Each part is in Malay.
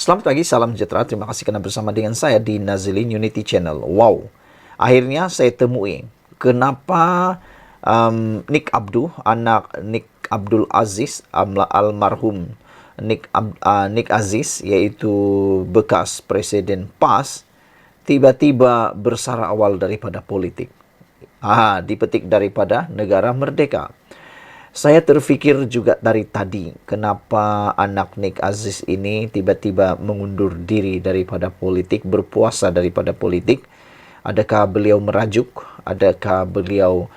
Selamat pagi, salam sejahtera. Terima kasih kerana bersama dengan saya di Nazilin Unity Channel. Wow, akhirnya saya temui kenapa Nick Abdu, anak Nick Abdul Aziz, almarhum Nick Aziz, iaitu bekas Presiden PAS, tiba-tiba bersara awal daripada politik. Dipetik daripada negara merdeka. Saya terfikir juga dari tadi, kenapa anak Nick Aziz ini tiba-tiba mengundur diri daripada politik, berpuasa daripada politik. Adakah beliau merajuk? Adakah beliau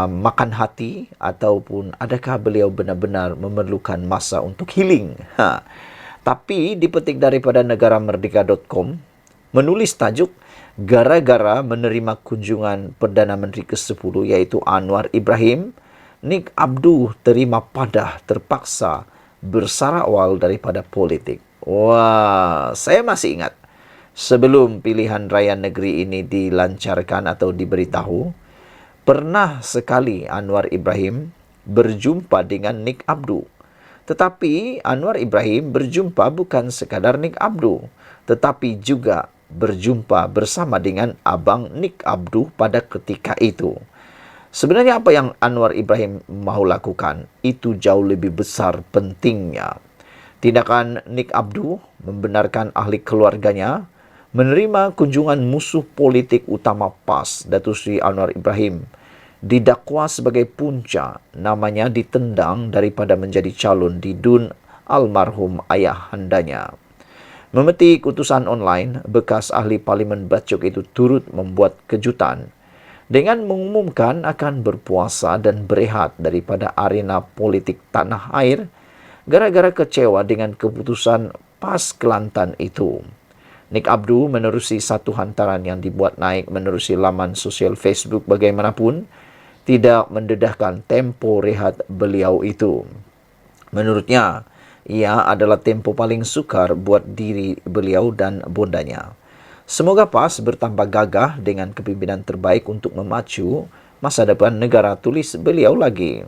makan hati? Ataupun adakah beliau benar-benar memerlukan masa untuk healing? Tapi dipetik daripada negaramerdeka.com, menulis tajuk, gara-gara menerima kunjungan Perdana Menteri ke-10 iaitu Anwar Ibrahim, Nick Abdu terima padah terpaksa bersara awal daripada politik. Wah, saya masih ingat sebelum pilihan raya negeri ini dilancarkan atau diberitahu, pernah sekali Anwar Ibrahim berjumpa dengan Nick Abdu. Tetapi Anwar Ibrahim berjumpa bukan sekadar Nick Abdu, tetapi juga berjumpa bersama dengan abang Nick Abdu pada ketika itu. Sebenarnya apa yang Anwar Ibrahim mahu lakukan, itu jauh lebih besar pentingnya. Tindakan Nick Abdu membenarkan ahli keluarganya menerima kunjungan musuh politik utama PAS, Datuk Seri Anwar Ibrahim, didakwa sebagai punca namanya ditendang daripada menjadi calon di DUN almarhum ayah handanya. Memetik utusan online, bekas ahli Parlimen Bacok itu turut membuat kejutan dengan mengumumkan akan berpuasa dan berehat daripada arena politik tanah air gara-gara kecewa dengan keputusan PAS Kelantan itu. Nick Abdu menerusi satu hantaran yang dibuat naik menerusi laman sosial Facebook bagaimanapun, tidak mendedahkan tempo rehat beliau itu. Menurutnya, ia adalah tempo paling sukar buat diri beliau dan bondanya. Semoga PAS bertambah gagah dengan kepimpinan terbaik untuk memacu masa depan negara, tulis beliau lagi.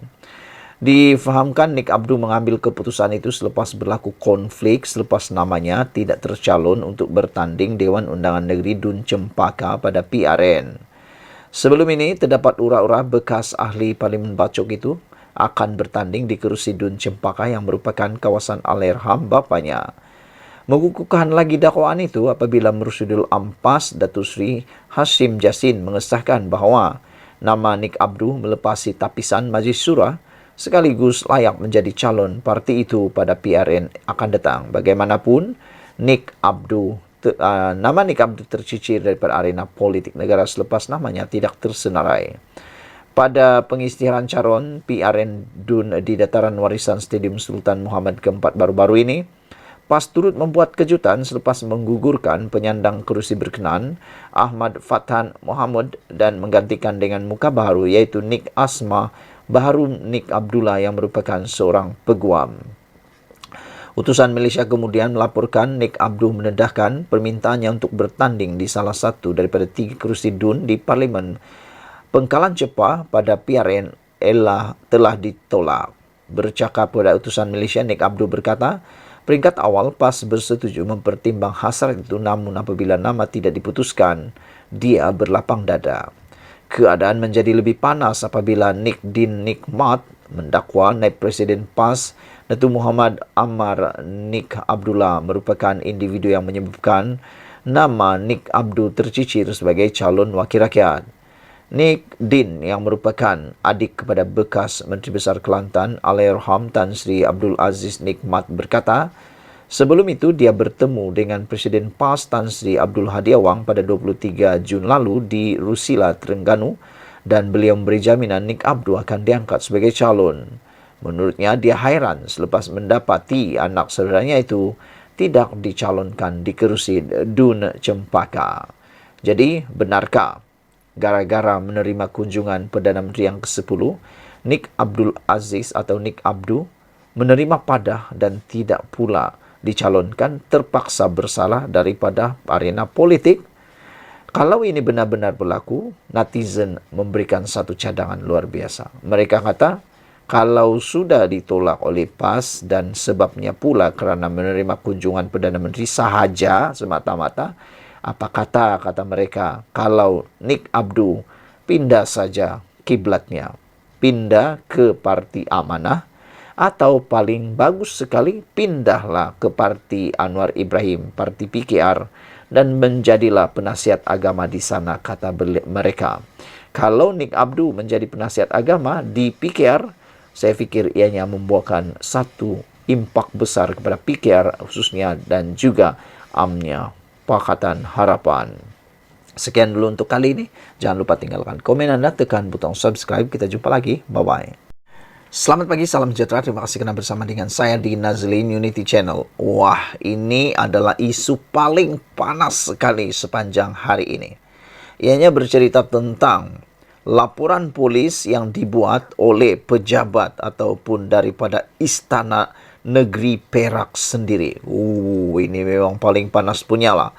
Difahamkan Nick Abdu mengambil keputusan itu selepas berlaku konflik selepas namanya tidak tercalon untuk bertanding Dewan Undangan Negeri DUN Cempaka pada PRN. Sebelum ini, terdapat ura-ura bekas ahli Parlimen Bacok itu akan bertanding di kerusi DUN Cempaka yang merupakan kawasan Allahyarham bapanya. Mengukuhkan lagi dakwaan itu apabila Mersudul Ampas Datuk Seri Hashim Jasin mengesahkan bahawa nama Nick Abdu melepasi tapisan Majlis Surah sekaligus layak menjadi calon parti itu pada PRN akan datang. Bagaimanapun, nama Nick Abdu tercicir daripada arena politik negara selepas namanya tidak tersenarai. Pada pengisytiharan calon PRN DUN di dataran warisan Stadium Sultan Muhammad keempat baru-baru ini, PAS turut membuat kejutan selepas menggugurkan penyandang kerusi berkenaan Ahmad Fathan Muhammad dan menggantikan dengan muka baru iaitu Nick Asma Baharu Nick Abdullah yang merupakan seorang peguam. Utusan Malaysia kemudian melaporkan Nick Abdu mendedahkan permintaannya untuk bertanding di salah satu daripada 3 kerusi DUN di Parlimen Pengkalan Cepa pada PRN telah ditolak. Bercakap pada utusan Malaysia, Nick Abdu berkata, peringkat awal PAS bersetuju mempertimbang hasrat itu, namun apabila nama tidak diputuskan, dia berlapang dada. Keadaan menjadi lebih panas apabila Nick Din Nikmat mendakwa naib Presiden PAS Datuk Muhammad Ammar Nick Abdullah merupakan individu yang menyebabkan nama Nick Abdu tercicir sebagai calon wakil rakyat. Nick Din yang merupakan adik kepada bekas Menteri Besar Kelantan Allahyarham Tan Sri Abdul Aziz Nikmat berkata, sebelum itu dia bertemu dengan Presiden PAS Tan Sri Abdul Hadi Awang pada 23 Jun lalu di Rusila, Terengganu, dan beliau memberi jaminan Nick Abdu akan diangkat sebagai calon. Menurutnya, dia hairan selepas mendapati anak saudaranya itu tidak dicalonkan di kerusi DUN Cempaka. Jadi, benarkah gara-gara menerima kunjungan Perdana Menteri yang ke-10, Nick Abdul Aziz atau Nick Abdu menerima padah dan tidak pula dicalonkan, terpaksa bersalah daripada arena politik? Kalau ini benar-benar berlaku, netizen memberikan satu cadangan luar biasa. Mereka kata, Kalau sudah ditolak oleh PAS dan sebabnya pula kerana menerima kunjungan Perdana Menteri sahaja semata-mata, apa kata mereka kalau Nick Abdul pindah saja kiblatnya, pindah ke Parti Amanah, atau paling bagus sekali pindahlah ke Parti Anwar Ibrahim, Parti PKR, dan menjadilah penasihat agama di sana, kata mereka. Kalau Nick Abdul menjadi penasihat agama di PKR, saya fikir ianya membuahkan satu impak besar kepada PKR khususnya dan juga UMNO, Pakatan Harapan. Sekian dulu untuk kali ini. Jangan lupa tinggalkan komen Anda, tekan butang subscribe. Kita jumpa lagi. Bye-bye. Selamat pagi, salam sejahtera. Terima kasih kerana bersama dengan saya di Nazlin Unity Channel. Wah, ini adalah isu paling panas sekali sepanjang hari ini. Ianya bercerita tentang laporan polis yang dibuat oleh pejabat ataupun daripada Istana Negeri Perak sendiri. Ini memang paling panas punyalah.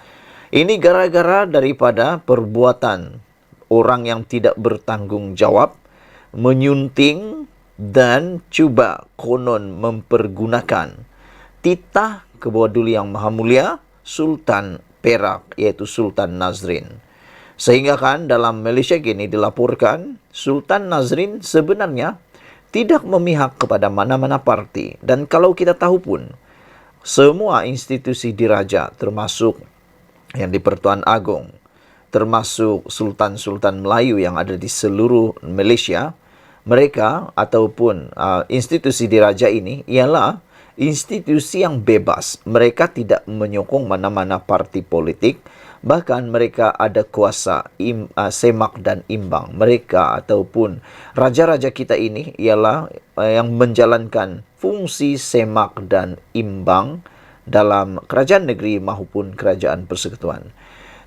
Ini gara-gara daripada perbuatan orang yang tidak bertanggung jawab, menyunting dan cuba konon mempergunakan titah Ketua Duli Yang Maha Mulia Sultan Perak, iaitu Sultan Nazrin. Sehingga kan dalam Malaysia kini dilaporkan Sultan Nazrin sebenarnya tidak memihak kepada mana-mana parti. Dan kalau kita tahu pun, semua institusi diraja termasuk yang di Pertuan Agong, termasuk Sultan-Sultan Melayu yang ada di seluruh Malaysia, mereka ataupun institusi diraja ini ialah institusi yang bebas. Mereka tidak menyokong mana-mana parti politik. Bahkan mereka ada kuasa semak dan imbang. Mereka ataupun raja-raja kita ini ialah yang menjalankan fungsi semak dan imbang dalam kerajaan negeri maupun kerajaan persekutuan.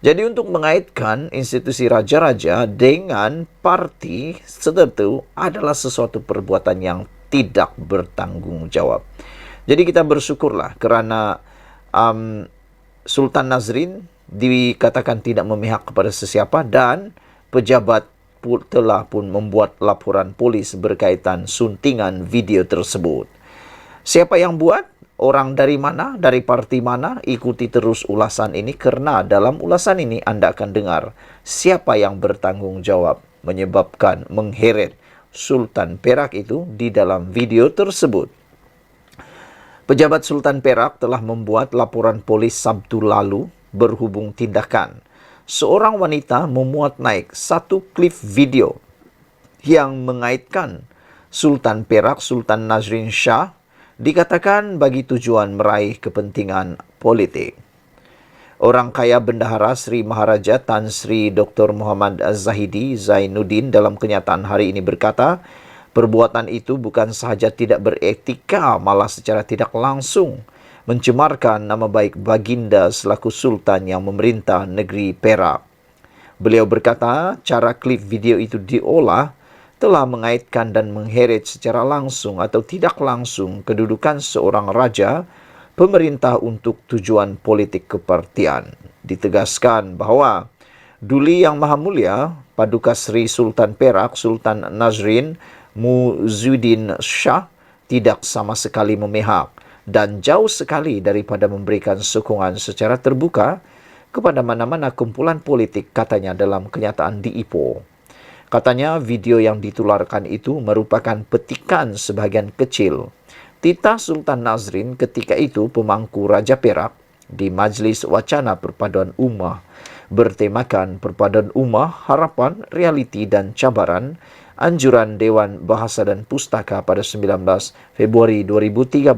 Jadi untuk mengaitkan institusi raja-raja dengan parti tertentu adalah sesuatu perbuatan yang tidak bertanggung jawab. Jadi kita bersyukurlah kerana Sultan Nazrin dikatakan tidak memihak kepada sesiapa dan pejabat telah pun membuat laporan polis berkaitan suntingan video tersebut. Siapa yang buat? Orang dari mana? Dari parti mana? Ikuti terus ulasan ini kerana dalam ulasan ini anda akan dengar siapa yang bertanggung jawab menyebabkan mengheret Sultan Perak itu di dalam video tersebut. Pejabat Sultan Perak telah membuat laporan polis Sabtu lalu berhubung tindakan seorang wanita memuat naik satu klip video yang mengaitkan Sultan Perak, Sultan Nazrin Shah, dikatakan bagi tujuan meraih kepentingan politik. Orang kaya Bendahara Sri Maharaja Tan Sri Dr. Muhammad Zahidi Zainuddin dalam kenyataan hari ini berkata, perbuatan itu bukan sahaja tidak beretika, malah secara tidak langsung mencemarkan nama baik baginda selaku sultan yang memerintah negeri Perak. Beliau berkata, cara klip video itu diolah telah mengaitkan dan mengheret secara langsung atau tidak langsung kedudukan seorang raja pemerintah untuk tujuan politik kepartian. Ditegaskan bahawa Duli Yang Maha Mulia Paduka Sri Sultan Perak, Sultan Nazrin Muhyiddin Shah tidak sama sekali memihak dan jauh sekali daripada memberikan sokongan secara terbuka kepada mana-mana kumpulan politik, katanya dalam kenyataan di Ipoh. Katanya video yang ditularkan itu merupakan petikan sebahagian kecil titah Sultan Nazrin ketika itu pemangku Raja Perak di Majlis Wacana Perpaduan Ummah bertemakan Perpaduan Ummah, Harapan, Realiti dan Cabaran, anjuran Dewan Bahasa dan Pustaka pada 19 Februari 2013.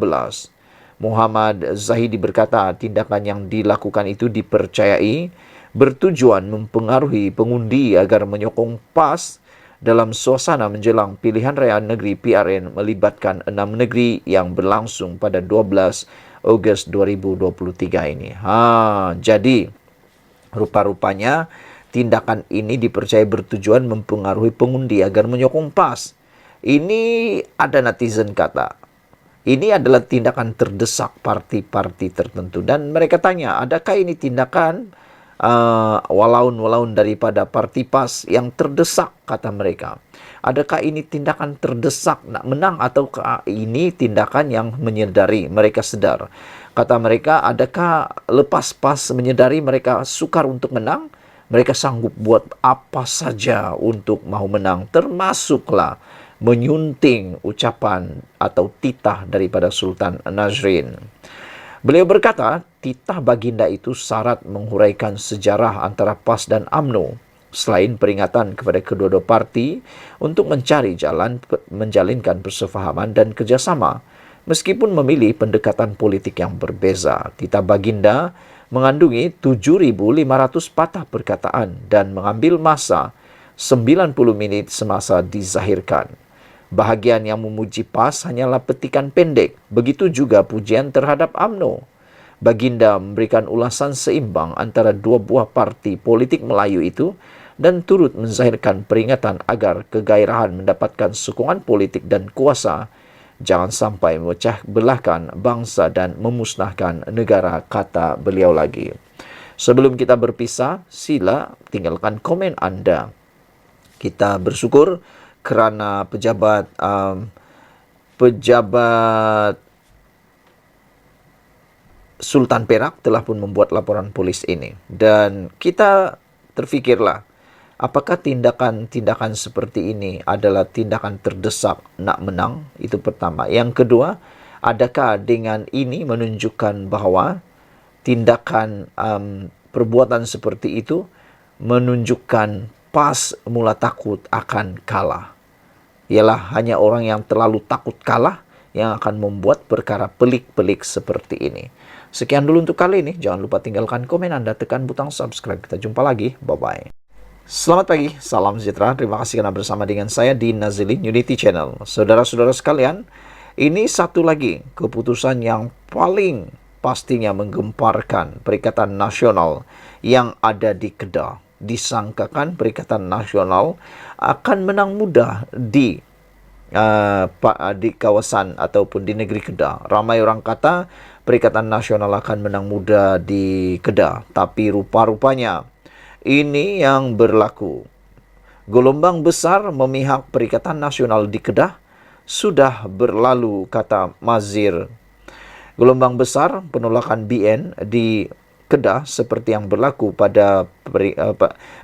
Muhammad Zahidi berkata tindakan yang dilakukan itu dipercayai bertujuan mempengaruhi pengundi agar menyokong PAS dalam suasana menjelang pilihan raya negeri PRN melibatkan 6 negeri yang berlangsung pada 12 Ogos 2023 ini. Jadi rupa-rupanya tindakan ini dipercayai bertujuan mempengaruhi pengundi agar menyokong PAS. Ini ada netizen kata, ini adalah tindakan terdesak parti-parti tertentu. Dan mereka tanya, adakah ini tindakan walaun-walaun daripada parti PAS yang terdesak, kata mereka. Adakah ini tindakan terdesak nak menang ataukah ini tindakan yang menyedari mereka sedar? Kata mereka, adakah lepas PAS menyedari mereka sukar untuk menang, mereka sanggup buat apa saja untuk mahu menang, termasuklah menyunting ucapan atau titah daripada Sultan Nazrin. Beliau berkata, titah baginda itu syarat menghuraikan sejarah antara PAS dan UMNO, selain peringatan kepada kedua-dua parti untuk mencari jalan menjalinkan persefahaman dan kerjasama. Meskipun memilih pendekatan politik yang berbeza, titah baginda mengandungi 7.500 patah perkataan dan mengambil masa 90 minit semasa dizahirkan. Bahagian yang memuji PAS hanyalah petikan pendek, begitu juga pujian terhadap UMNO. Baginda memberikan ulasan seimbang antara dua buah parti politik Melayu itu dan turut menzahirkan peringatan agar kegairahan mendapatkan sokongan politik dan kuasa jangan sampai memecah belahkan bangsa dan memusnahkan negara, kata beliau lagi. Sebelum kita berpisah, sila tinggalkan komen anda. Kita bersyukur kerana pejabat Sultan Perak telah pun membuat laporan polis ini. Dan kita terfikirlah, apakah tindakan-tindakan seperti ini adalah tindakan terdesak nak menang? Itu pertama. Yang kedua, adakah dengan ini menunjukkan bahawa tindakan perbuatan seperti itu menunjukkan PAS mula takut akan kalah? Ialah hanya orang yang terlalu takut kalah yang akan membuat perkara pelik-pelik seperti ini. Sekian dulu untuk kali ini. Jangan lupa tinggalkan komen anda, tekan butang subscribe. Kita jumpa lagi. Bye-bye. Selamat pagi, salam sejahtera. Terima kasih kerana bersama dengan saya di Nazilin Unity Channel. Saudara-saudara sekalian, ini satu lagi keputusan yang paling pastinya menggemparkan Perikatan Nasional yang ada di Kedah. Disangkakan Perikatan Nasional akan menang mudah di kawasan ataupun di negeri Kedah. Ramai orang kata Perikatan Nasional akan menang mudah di Kedah, tapi rupa-rupanya ini yang berlaku. Gelombang besar memihak Perikatan Nasional di Kedah sudah berlalu, kata Mazir. Gelombang besar penolakan BN di Kedah seperti yang berlaku pada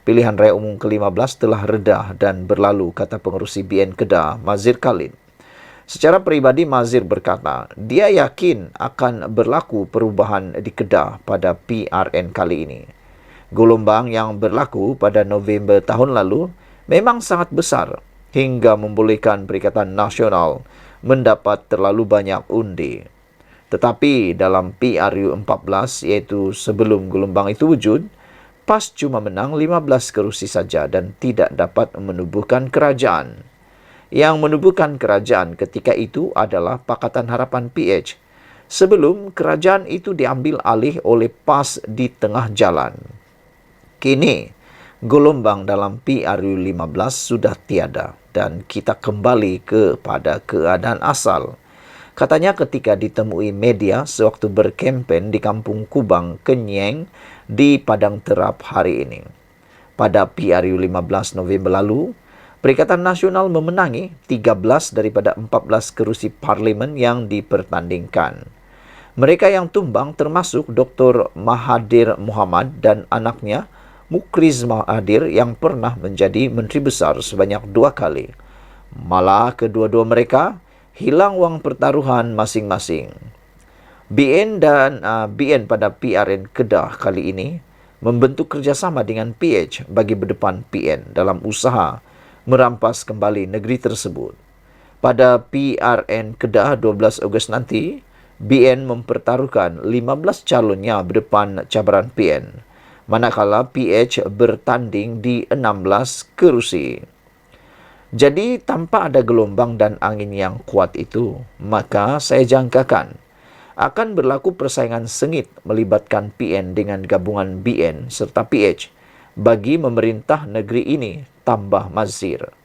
pilihan raya umum ke-15 telah reda dan berlalu, kata pengerusi BN Kedah, Mazir Khalid. Secara peribadi, Mazir berkata, dia yakin akan berlaku perubahan di Kedah pada PRN kali ini. Gelombang yang berlaku pada November tahun lalu memang sangat besar hingga membolehkan Perikatan Nasional mendapat terlalu banyak undi. Tetapi dalam PRU 14, iaitu sebelum gelombang itu wujud, PAS cuma menang 15 kerusi saja dan tidak dapat menubuhkan kerajaan. Yang menubuhkan kerajaan ketika itu adalah Pakatan Harapan PH, sebelum kerajaan itu diambil alih oleh PAS di tengah jalan. Kini, gelombang dalam PRU 15 sudah tiada dan kita kembali kepada keadaan asal. Katanya ketika ditemui media sewaktu berkempen di Kampung Kubang, Kenyeng di Padang Terap hari ini. Pada PRU 15 November lalu, Perikatan Nasional memenangi 13 daripada 14 kerusi parlimen yang dipertandingkan. Mereka yang tumbang termasuk Dr. Mahathir Mohamad dan anaknya Mukriz Mahathir yang pernah menjadi Menteri Besar sebanyak 2 kali. Malah kedua-dua mereka hilang wang pertaruhan masing-masing. BN pada PRN Kedah kali ini membentuk kerjasama dengan PH bagi berdepan PN dalam usaha merampas kembali negeri tersebut. Pada PRN Kedah 12 Ogos nanti, BN mempertaruhkan 15 calonnya berdepan cabaran PN, manakala PH bertanding di 16 kerusi. Jadi, tanpa ada gelombang dan angin yang kuat itu, maka saya jangkakan akan berlaku persaingan sengit melibatkan PN dengan gabungan BN serta PH bagi memerintah negeri ini, tambah Mazir.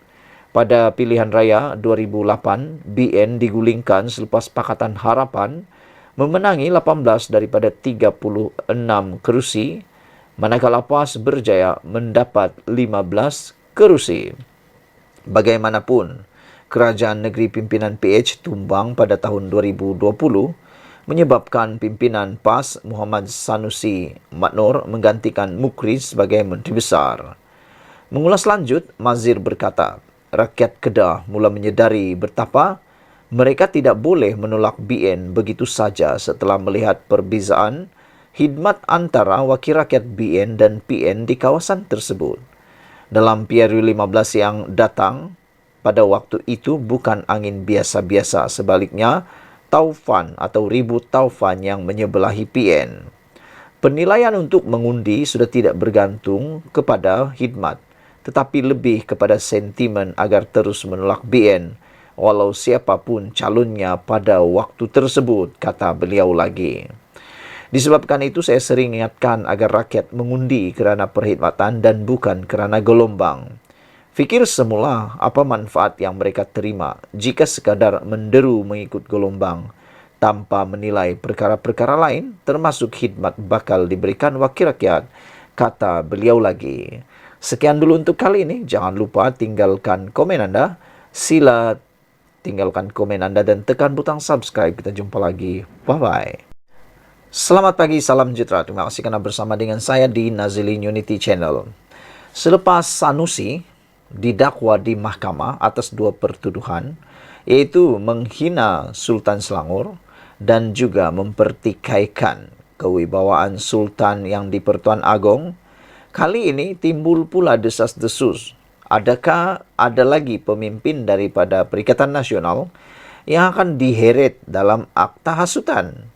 Pada pilihan raya 2008, BN digulingkan selepas Pakatan Harapan memenangi 18 daripada 36 kerusi, manakala PAS berjaya mendapat 15 kerusi. Bagaimanapun, kerajaan negeri pimpinan PH tumbang pada tahun 2020 menyebabkan pimpinan PAS Muhammad Sanusi Maknur menggantikan Mukri sebagai Menteri Besar. Mengulas lanjut, Mazir berkata, rakyat Kedah mula menyedari betapa mereka tidak boleh menolak BN begitu saja setelah melihat perbezaan khidmat antara wakil rakyat BN dan PN di kawasan tersebut. Dalam PRU 15 yang datang, pada waktu itu bukan angin biasa-biasa, sebaliknya taufan atau ribut taufan yang menyebelahi PN. Penilaian untuk mengundi sudah tidak bergantung kepada khidmat, tetapi lebih kepada sentimen agar terus menolak BN, walau siapapun calonnya pada waktu tersebut, kata beliau lagi. Disebabkan itu saya sering ingatkan agar rakyat mengundi kerana perkhidmatan dan bukan kerana gelombang. Fikir semula apa manfaat yang mereka terima jika sekadar menderu mengikut gelombang tanpa menilai perkara-perkara lain termasuk khidmat bakal diberikan wakil rakyat, kata beliau lagi. Sekian dulu untuk kali ini. Jangan lupa tinggalkan komen Anda. Sila tinggalkan komen Anda dan tekan butang subscribe. Kita jumpa lagi. Bye-bye. Selamat pagi, salam sejahtera. Terima kasih kerana bersama dengan saya di Nazilin Unity Channel. Selepas Sanusi didakwa di mahkamah atas 2 pertuduhan, iaitu menghina Sultan Selangor dan juga mempertikaikan kewibawaan Sultan yang di-Pertuan Agong, kali ini timbul pula desas-desus. Adakah ada lagi pemimpin daripada Perikatan Nasional yang akan diheret dalam akta hasutan?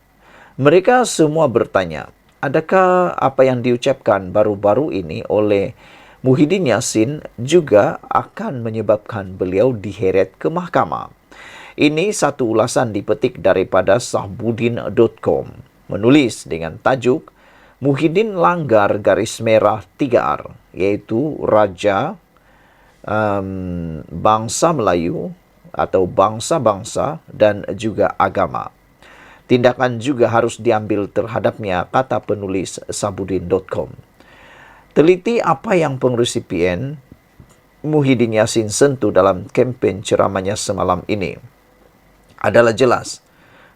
Mereka semua bertanya, adakah apa yang diucapkan baru-baru ini oleh Muhyiddin Yassin juga akan menyebabkan beliau diheret ke mahkamah? Ini satu ulasan dipetik daripada sahbudin.com, menulis dengan tajuk Muhyiddin langgar garis merah 3R, iaitu Raja Bangsa Melayu atau bangsa-bangsa dan juga agama. Tindakan juga harus diambil terhadapnya, kata penulis sahbudin.com. Teliti apa yang pengerusi PN Muhyiddin Yassin sentuh dalam kempen ceramahnya semalam ini adalah jelas.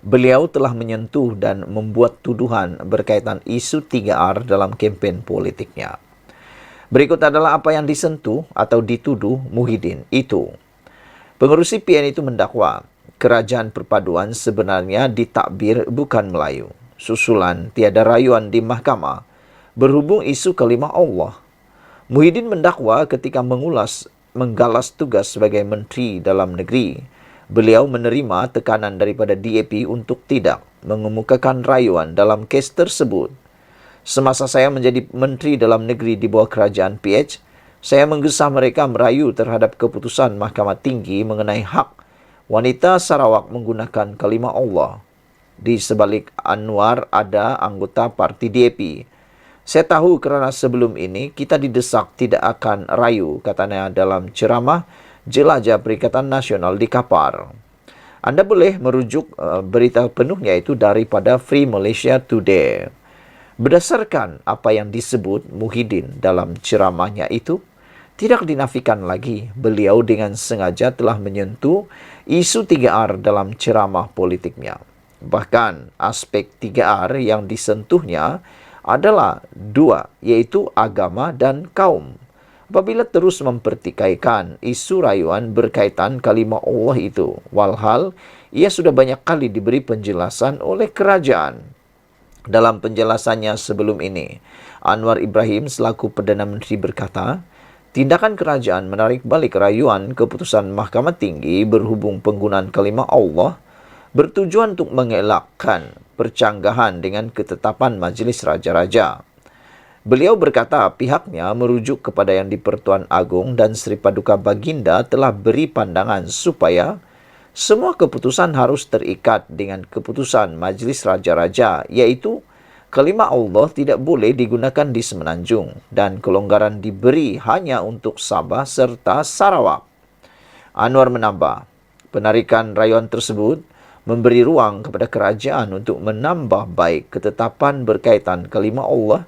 Beliau telah menyentuh dan membuat tuduhan berkaitan isu 3R dalam kempen politiknya. Berikut adalah apa yang disentuh atau dituduh Muhyiddin itu. Pengerusi PN itu mendakwa Kerajaan Perpaduan sebenarnya ditakbir bukan Melayu. Susulan tiada rayuan di mahkamah berhubung isu kalimah Allah. Muhyiddin mendakwa ketika menggalas tugas sebagai Menteri Dalam Negeri, beliau menerima tekanan daripada DAP untuk tidak mengemukakan rayuan dalam kes tersebut. Semasa saya menjadi Menteri Dalam Negeri di bawah kerajaan PH, saya menggesa mereka merayu terhadap keputusan Mahkamah Tinggi mengenai hak wanita Sarawak menggunakan kalimah Allah. Di sebalik Anwar ada anggota parti DAP. Saya tahu kerana sebelum ini kita didesak tidak akan rayu, katanya dalam ceramah Jelajah Perikatan Nasional di Kapar. Anda boleh merujuk berita penuhnya itu daripada Free Malaysia Today. Berdasarkan apa yang disebut Muhyiddin dalam ceramahnya itu, tidak dinafikan lagi beliau dengan sengaja telah menyentuh isu 3R dalam ceramah politiknya. Bahkan aspek 3R yang disentuhnya adalah 2, yaitu agama dan kaum. Apabila terus mempertikaikan isu rayuan berkaitan kalimah Allah itu, walhal ia sudah banyak kali diberi penjelasan oleh kerajaan. Dalam penjelasannya sebelum ini, Anwar Ibrahim selaku Perdana Menteri berkata, tindakan kerajaan menarik balik rayuan keputusan Mahkamah Tinggi berhubung penggunaan kalimah Allah bertujuan untuk mengelakkan percanggahan dengan ketetapan Majlis Raja-Raja. Beliau berkata pihaknya merujuk kepada yang di-Pertuan Agong dan Seri Paduka Baginda telah beri pandangan supaya semua keputusan harus terikat dengan keputusan Majlis Raja-Raja, iaitu kalimah Allah tidak boleh digunakan di Semenanjung dan kelonggaran diberi hanya untuk Sabah serta Sarawak. Anwar menambah, penarikan rayuan tersebut memberi ruang kepada kerajaan untuk menambah baik ketetapan berkaitan kalimah Allah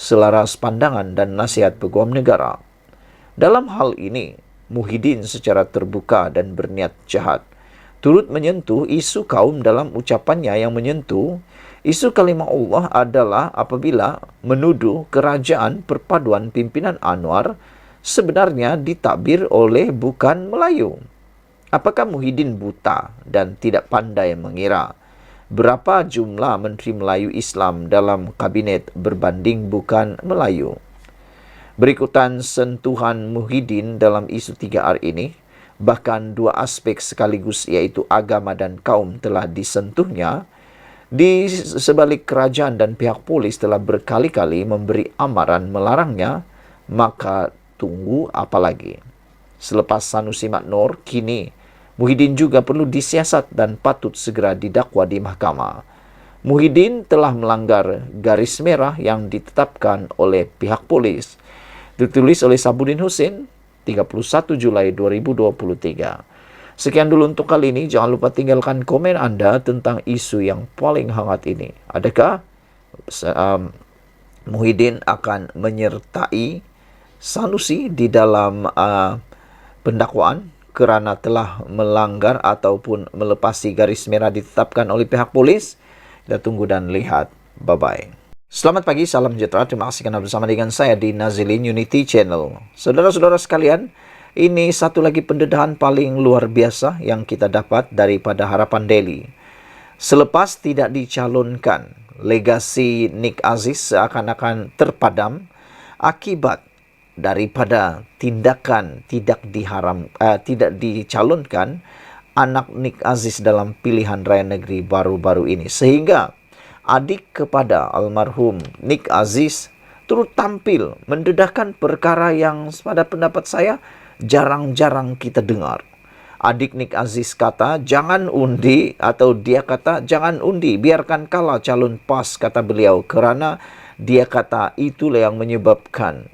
selaras pandangan dan nasihat peguam negara. Dalam hal ini, Muhyiddin secara terbuka dan berniat jahat turut menyentuh isu kaum dalam ucapannya yang menyentuh isu kalimah Allah adalah apabila menuduh kerajaan perpaduan pimpinan Anwar sebenarnya ditakbir oleh bukan Melayu. Apakah Muhyiddin buta dan tidak pandai mengira berapa jumlah Menteri Melayu Islam dalam kabinet berbanding bukan Melayu? Berikutan sentuhan Muhyiddin dalam isu 3R ini, bahkan dua aspek sekaligus yaitu agama dan kaum telah disentuhnya. Di sebalik kerajaan dan pihak polis telah berkali-kali memberi amaran melarangnya, maka tunggu apa lagi? Selepas Sanusi Maknor, kini Muhyiddin juga perlu disiasat dan patut segera didakwa di mahkamah. Muhyiddin telah melanggar garis merah yang ditetapkan oleh pihak polis. Ditulis oleh Sabuddin Hussein, 31 Julai 2023. Sekian dulu untuk kali ini. Jangan lupa tinggalkan komen Anda tentang isu yang paling hangat ini. Adakah Muhyiddin akan menyertai Sanusi di dalam pendakwaan kerana telah melanggar ataupun melepasi garis merah ditetapkan oleh pihak polis? Kita tunggu dan lihat. Bye-bye. Selamat pagi, salam sejahtera. Terima kasih kerana bersama dengan saya di Nazilin Unity Channel. Saudara-saudara sekalian, ini satu lagi pendedahan paling luar biasa yang kita dapat daripada Harapan Daily. Selepas tidak dicalonkan, legasi Nick Aziz seakan-akan terpadam akibat daripada tindakan tidak dicalonkan anak Nick Aziz dalam pilihan raya negeri baru-baru ini. Sehingga adik kepada almarhum Nick Aziz turut tampil mendedahkan perkara yang pada pendapat saya jarang-jarang kita dengar. Adik Nick Aziz kata jangan undi, atau dia kata jangan undi, biarkan kalah calon PAS, kata beliau, kerana dia kata itulah yang menyebabkan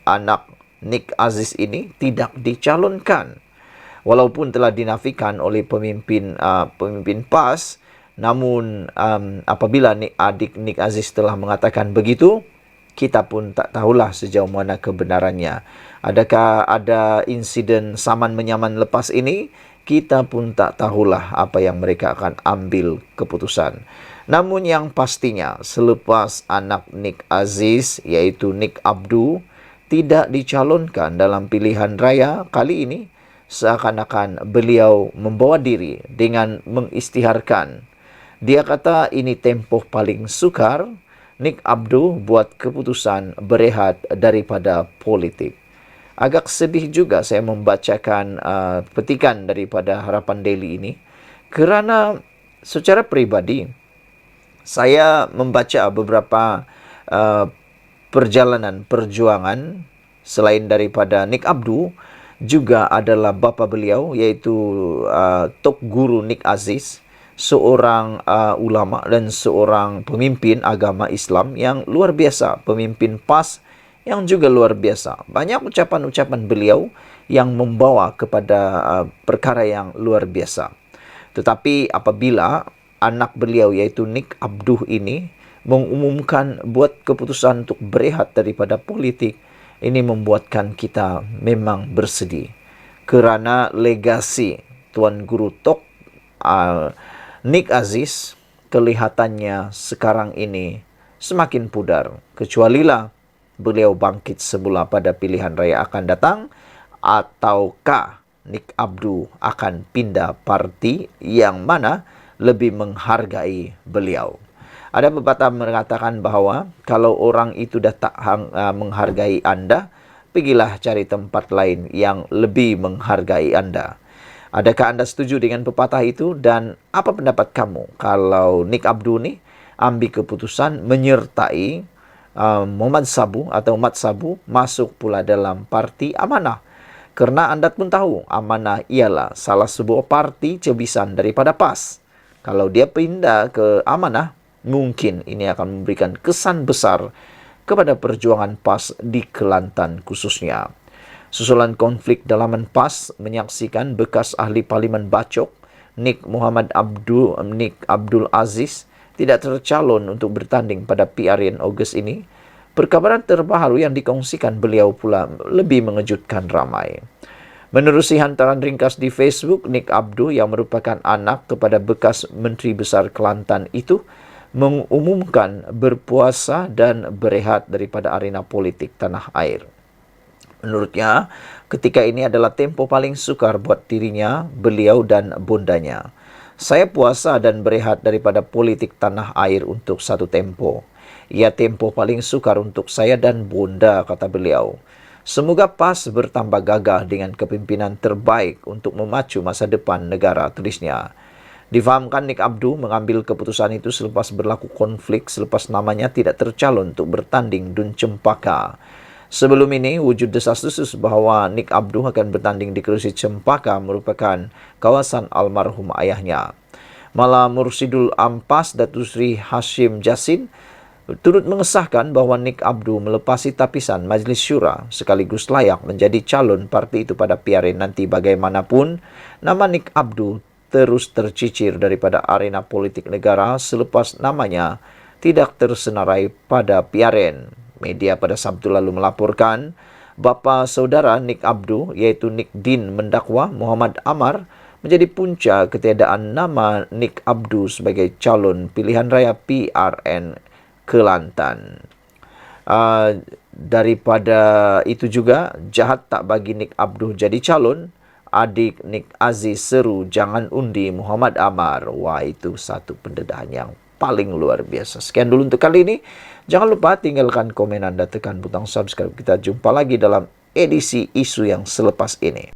anak Nick Aziz ini tidak dicalonkan. Walaupun telah dinafikan oleh pemimpin PAS, namun apabila adik Nick Aziz telah mengatakan begitu, kita pun tak tahulah sejauh mana kebenarannya. Adakah ada insiden saman menyaman lepas ini? Kita pun tak tahulah apa yang mereka akan ambil keputusan. Namun yang pastinya, selepas anak Nick Aziz, yaitu Nick Abdu, tidak dicalonkan dalam pilihan raya kali ini, seakan-akan beliau membawa diri dengan mengisytiharkan. Dia kata ini tempoh paling sukar, Nick Abdu buat keputusan berehat daripada politik. Agak sedih juga saya membacakan petikan daripada Harapan Daily ini, kerana secara peribadi saya membaca beberapa perjalanan perjuangan selain daripada Nick Abdu, juga adalah bapa beliau iaitu Tok Guru Nick Aziz, seorang ulama dan seorang pemimpin agama Islam yang luar biasa, pemimpin PAS yang juga luar biasa. Banyak ucapan-ucapan beliau yang membawa kepada perkara yang luar biasa. Tetapi apabila anak beliau iaitu Nick Abduh ini mengumumkan buat keputusan untuk berehat daripada politik, ini membuatkan kita memang bersedih. Kerana legasi Tuan Guru Tok Nick Aziz kelihatannya sekarang ini semakin pudar. Kecualilah beliau bangkit semula pada pilihan raya akan datang, ataukah Nick Abdu akan pindah parti yang mana lebih menghargai beliau. Ada pepatah mengatakan bahawa kalau orang itu dah tak menghargai anda, pergilah cari tempat lain yang lebih menghargai anda. Adakah anda setuju dengan pepatah itu? Dan apa pendapat kamu kalau Nick Abdu ni ambil keputusan menyertai Muhammad Sabu atau Mat Sabu masuk pula dalam parti Amanah? Kerana anda pun tahu Amanah ialah salah sebuah parti cebisan daripada PAS. Kalau dia pindah ke Amanah, mungkin ini akan memberikan kesan besar kepada perjuangan PAS di Kelantan khususnya. Susulan konflik dalaman PAS menyaksikan bekas ahli Parlimen Bacok Nick Abdul Aziz tidak tercalon untuk bertanding pada PRN Ogos ini. Perkabaran terbaru yang dikongsikan beliau pula lebih mengejutkan ramai. Menerusi hantaran ringkas di Facebook, Nick Abduh yang merupakan anak kepada bekas Menteri Besar Kelantan itu mengumumkan berpuasa dan berehat daripada arena politik tanah air. Menurutnya, ketika ini adalah tempo paling sukar buat dirinya, beliau dan bundanya. Saya puasa dan berehat daripada politik tanah air untuk satu tempo. Ia tempo paling sukar untuk saya dan bunda, kata beliau. Semoga PAS bertambah gagah dengan kepimpinan terbaik untuk memacu masa depan negara, tulisnya. Difahamkan Nick Abduh mengambil keputusan itu selepas berlaku konflik selepas namanya tidak tercalon untuk bertanding Dun Cempaka. Sebelum ini, wujud desas-desus bahawa Nick Abduh akan bertanding di kerusi Cempaka merupakan kawasan almarhum ayahnya. Malah Mursidul Ampas Datuk Seri Hashim Jassin turut mengesahkan bahawa Nick Abduh melepasi tapisan Majlis Syura sekaligus layak menjadi calon parti itu pada PRN nanti. Bagaimanapun, nama Nick Abduh terus tercicir daripada arena politik negara selepas namanya tidak tersenarai pada PRN. Media pada Sabtu lalu melaporkan bapa saudara Nick Abduh iaitu Nick Din mendakwa Muhammad Amar menjadi punca ketiadaan nama Nick Abduh sebagai calon pilihan raya PRN Kelantan. Daripada itu juga, jahat tak bagi Nick Abduh jadi calon. Adik Nick Aziz seru jangan undi Muhammad Amar. Wah, itu satu pendedahan yang paling luar biasa. Sekian dulu untuk kali ini. Jangan lupa tinggalkan komen Anda, tekan butang subscribe. Kita jumpa lagi dalam edisi isu yang selepas ini.